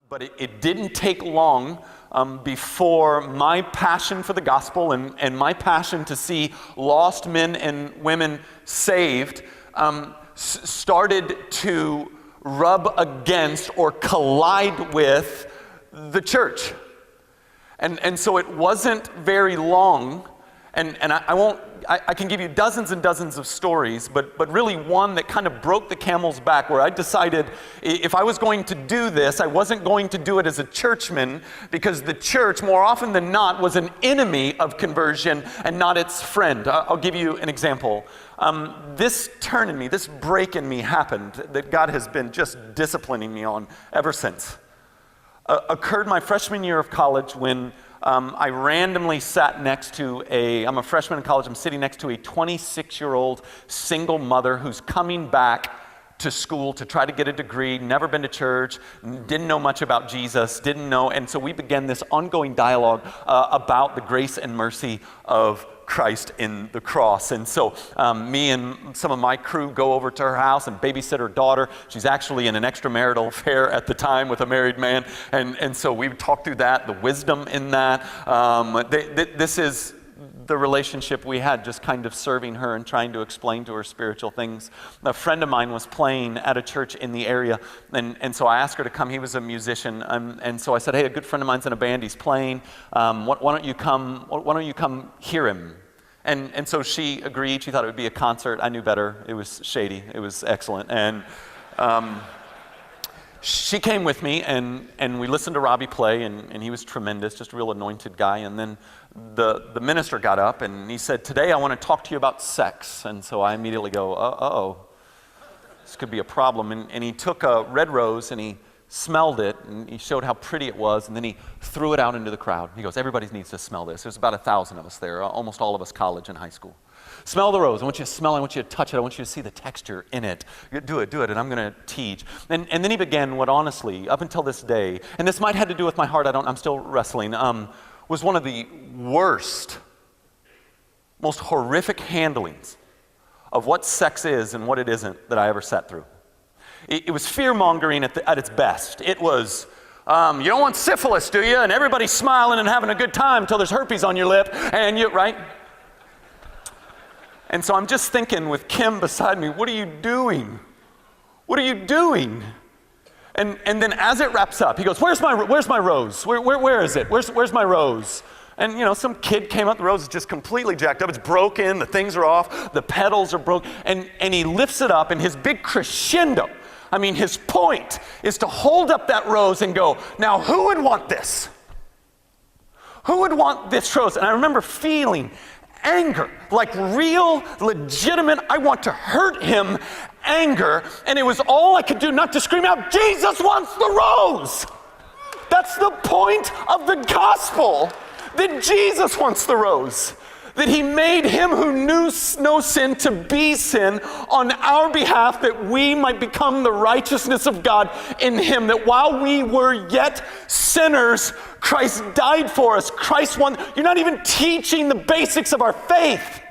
But it didn't take long before my passion for the gospel and my passion to see lost men and women saved started to rub against or collide with the church. And so it wasn't very long, and I can give you dozens and dozens of stories, but really one that kind of broke the camel's back, where I decided if I was going to do this, I wasn't going to do it as a churchman, because the church, more often than not, was an enemy of conversion and not its friend. I'll give you an example. This turn in me, this break in me happened that God has been just disciplining me on ever since. Occurred my freshman year of college when I randomly sat next to I'm a freshman in college, I'm sitting next to a 26-year-old single mother who's coming back to school to try to get a degree, never been to church, didn't know much about Jesus, and so we began this ongoing dialogue about the grace and mercy of Christ in the cross. And so me and some of my crew go over to her house and babysit her daughter. She's actually in an extramarital affair at the time with a married man. And so we talk through that, the wisdom in that. This is the relationship we had, just kind of serving her and trying to explain to her spiritual things. A friend of mine was playing at a church in the area, and so I asked her to come. He was a musician, and so I said, hey, a good friend of mine's in a band, he's playing. Why don't you come hear him? And so she agreed. She thought it would be a concert. I knew better. It was shady. It was excellent. And she came with me, and we listened to Robbie play, and he was tremendous, just a real anointed guy. And then the minister got up, and he said, today I want to talk to you about sex. And so I immediately go, uh-oh, this could be a problem. And he took a red rose, and he smelled it, and he showed how pretty it was, and then he threw it out into the crowd. He goes, everybody needs to smell this. There's about 1,000 of us there, almost all of us college and high school. Smell the rose. I want you to smell it. I want you to touch it. I want you to see the texture in it. Do it, and I'm going to teach. And then he began what honestly, up until this day, and this might have to do with my heart, I'm still wrestling, was one of the worst, most horrific handlings of what sex is and what it isn't that I ever sat through. It was fear-mongering at its best. It was, you don't want syphilis, do you? And everybody's smiling and having a good time until there's herpes on your lip, right? And so I'm just thinking with Kim beside me, what are you doing? What are you doing? And then as it wraps up, he goes, where's my rose? Where is it? Where's my rose? And some kid came up, the rose is just completely jacked up. It's broken, the things are off, the petals are broken. And he lifts it up, and his big crescendo, his point is to hold up that rose and go, now who would want this? Who would want this rose? And I remember feeling anger, like real, legitimate, I want to hurt him anger. And it was all I could do not to scream out, Jesus wants the rose. That's the point of the gospel, that Jesus wants the rose. That he made him who knew no sin to be sin on our behalf, that we might become the righteousness of God in him. That while we were yet sinners, Christ died for us. Christ won. You're not even teaching the basics of our faith.